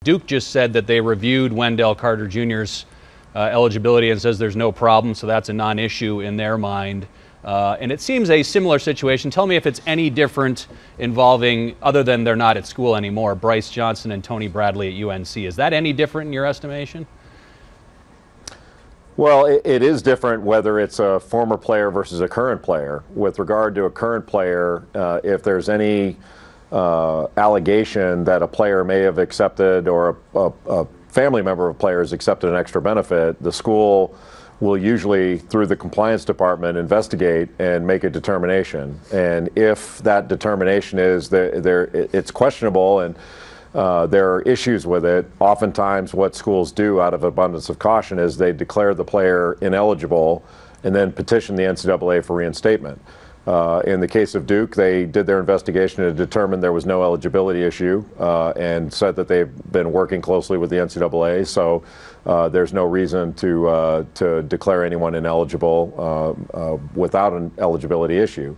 Duke just said that they reviewed Wendell Carter Jr.'s eligibility and says there's no problem, so that's a non-issue in their mind. And it seems a similar situation. Tell me if it's any different involving, other than they're not at school anymore, Bryce Johnson and Tony Bradley at UNC. Is that any different in your estimation? Well, it is different whether it's a former player versus a current player. With regard to a current player, if there's any allegation that a player may have accepted, or a family member of players accepted an extra benefit, the school will usually, through the compliance department, investigate and make a determination. And if that determination is that it's questionable and there are issues with it, oftentimes what schools do out of abundance of caution is they declare the player ineligible and then petition the NCAA for reinstatement. In the case of Duke, they did their investigation and determined there was no eligibility issue, and said that they've been working closely with the NCAA, so there's no reason to declare anyone ineligible without an eligibility issue.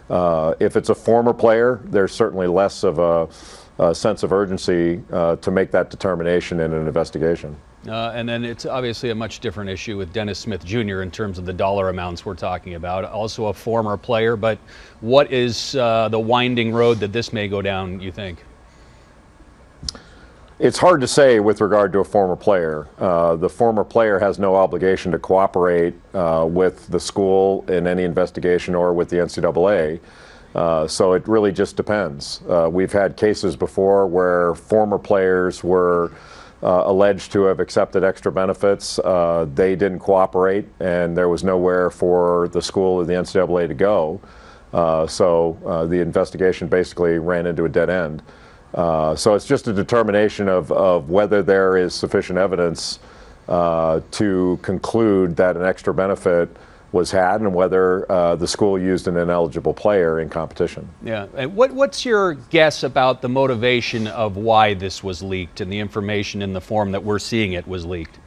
If it's a former player, there's certainly less of a sense of urgency to make that determination in an investigation. And then it's obviously a much different issue with Dennis Smith Jr. in terms of the dollar amounts we're talking about. Also a former player, but what is the winding road that this may go down, you think? It's hard to say with regard to a former player. The former player has no obligation to cooperate with the school in any investigation or with the NCAA. So it really just depends. We've had cases before where former players were alleged to have accepted extra benefits. They didn't cooperate, and there was nowhere for the school or the NCAA to go. So the investigation basically ran into a dead end. So it's just a determination of whether there is sufficient evidence to conclude that an extra benefit was had, and whether the school used an ineligible player in competition. Yeah. And what's your guess about the motivation of why this was leaked and the information in the form that we're seeing it was leaked?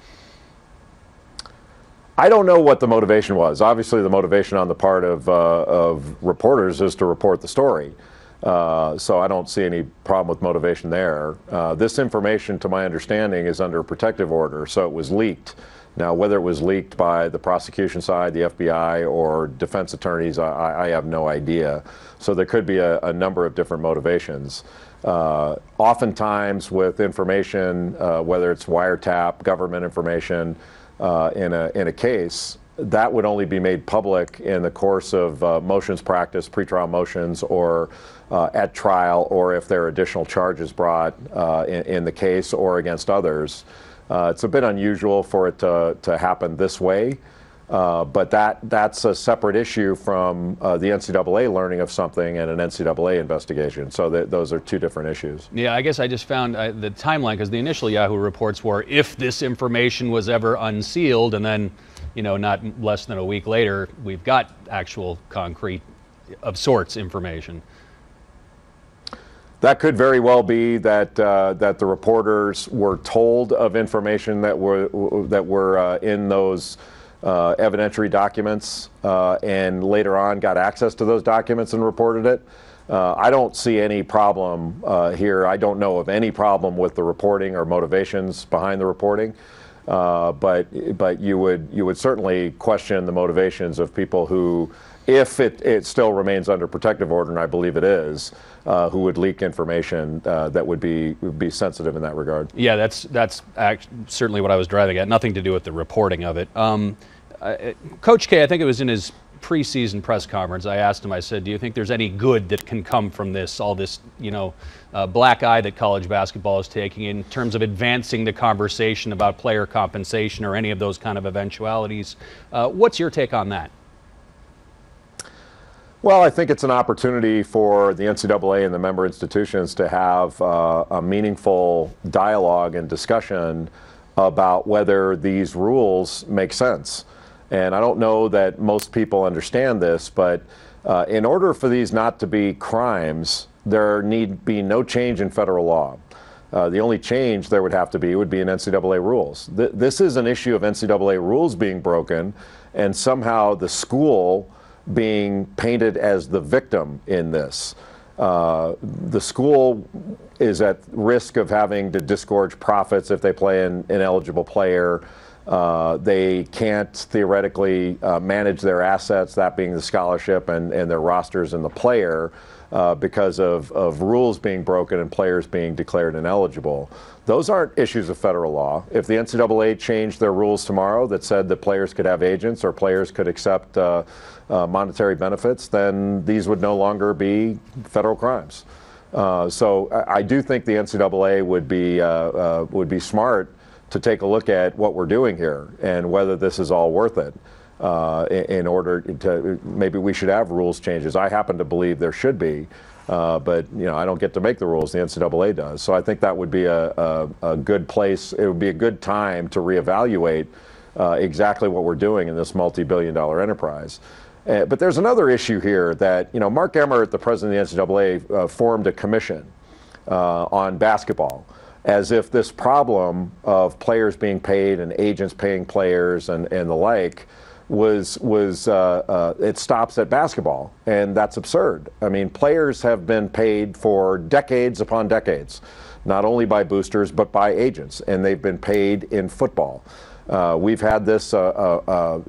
I don't know what the motivation was. Obviously, the motivation on the part of reporters is to report the story. So I don't see any problem with motivation there. This information, to my understanding, is under a protective order, so it was leaked. Now, whether it was leaked by the prosecution side, the FBI, or defense attorneys, I have no idea. So there could be a number of different motivations. Oftentimes with information, whether it's wiretap, government information, in a case, that would only be made public in the course of motions practice, pretrial motions, or at trial, or if there are additional charges brought in the case or against others. It's a bit unusual for it to happen this way, but that's a separate issue from the NCAA learning of something and an NCAA investigation. So those are two different issues. Yeah, I guess I just found the timeline, because the initial Yahoo reports were if this information was ever unsealed, and then, you know, not less than a week later, we've got actual concrete of sorts information. That could very well be that that the reporters were told of information that were in those evidentiary documents, and later on got access to those documents and reported it. I don't see any problem here. I don't know of any problem with the reporting or motivations behind the reporting. But you would certainly question the motivations of people who, if it still remains under protective order, and I believe it is, who would leak information that would be sensitive in that regard. Yeah, that's certainly what I was driving at. Nothing to do with the reporting of it. Coach K, I think it was in his preseason press conference, I asked him, I said, do you think there's any good that can come from this, all this, you know, black eye that college basketball is taking in terms of advancing the conversation about player compensation or any of those kind of eventualities? What's your take on that? Well, I think it's an opportunity for the NCAA and the member institutions to have a meaningful dialogue and discussion about whether these rules make sense. And I don't know that most people understand this, but in order for these not to be crimes, there need be no change in federal law. The only change there would have to be would be in NCAA rules. This is an issue of NCAA rules being broken, and somehow the school being painted as the victim in this. The school is at risk of having to disgorge profits if they play an ineligible player. They can't theoretically manage their assets, that being the scholarship and their rosters and the player, because of rules being broken and players being declared ineligible. Those aren't issues of federal law. If the NCAA changed their rules tomorrow that said that players could have agents or players could accept monetary benefits, then these would no longer be federal crimes. So I do think the NCAA would be smart to take a look at what we're doing here and whether this is all worth it. In order to, maybe we should have rules changes. I happen to believe there should be, but I don't get to make the rules. The NCAA does. So I think that would be a good place. It would be a good time to reevaluate exactly what we're doing in this multi-billion-dollar enterprise. But there's another issue here that Mark Emmert, the president of the NCAA, formed a commission on basketball, as if this problem of players being paid and agents paying players and the like it stops at basketball, and that's absurd. I mean, players have been paid for decades upon decades, not only by boosters but by agents, and they've been paid in football. We've had this so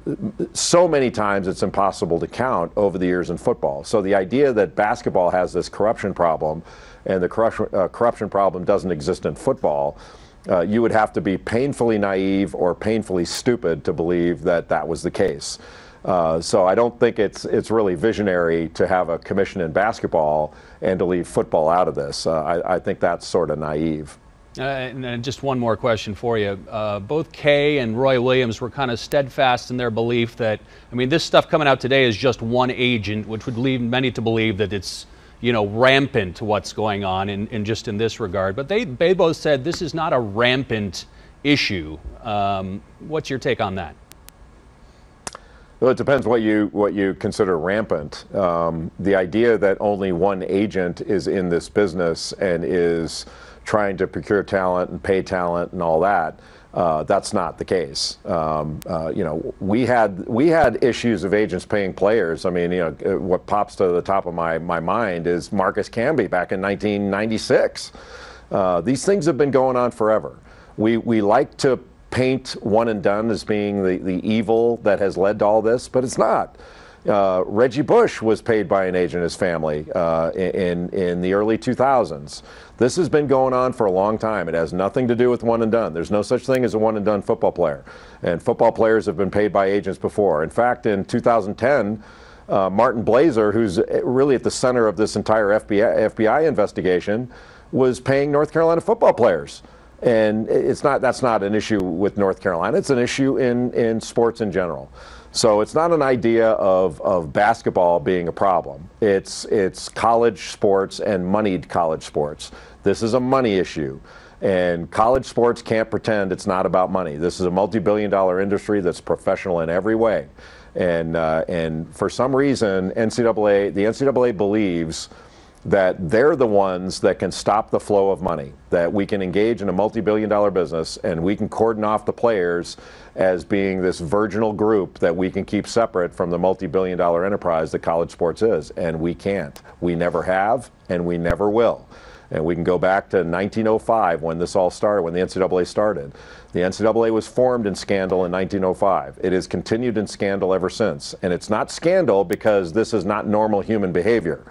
many times it's impossible to count over the years in football. So the idea that basketball has this corruption problem and the corruption problem doesn't exist in football, you would have to be painfully naive or painfully stupid to believe that that was the case. So I don't think it's really visionary to have a commission in basketball and to leave football out of this. I think that's sort of naive. And just one more question for you. Both Kay and Roy Williams were kind of steadfast in their belief that, this stuff coming out today is just one agent, which would lead many to believe that it's rampant what's going on in this regard. But they both said this is not a rampant issue. What's your take on that? Well, it depends what you consider rampant. The idea that only one agent is in this business and is trying to procure talent and pay talent and all that, that's not the case. We had issues of agents paying players. What pops to the top of my mind is Marcus Camby back in 1996. These things have been going on forever. We like to paint one and done as being the evil that has led to all this, but it's not. Reggie Bush was paid by an agent, his family, in the early 2000s. This has been going on for a long time. It has nothing to do with one and done. There's no such thing as a one and done football player. And football players have been paid by agents before. In fact, in 2010, Martin Blazer, who's really at the center of this entire FBI investigation, was paying North Carolina football players. And that's not an issue with North Carolina. It's an issue in sports in general. So it's not an idea of basketball being a problem. It's college sports and moneyed college sports. This is a money issue. And college sports can't pretend it's not about money. This is a multi-billion-dollar industry that's professional in every way. And for some reason, the NCAA believes that they're the ones that can stop the flow of money, that we can engage in a multi-billion-dollar business and we can cordon off the players as being this virginal group that we can keep separate from the multi-billion-dollar enterprise that college sports is. And we can't. We never have, and we never will. And we can go back to 1905 when this all started, when the NCAA started. The NCAA was formed in scandal in 1905. It has continued in scandal ever since. And it's not scandal because this is not normal human behavior.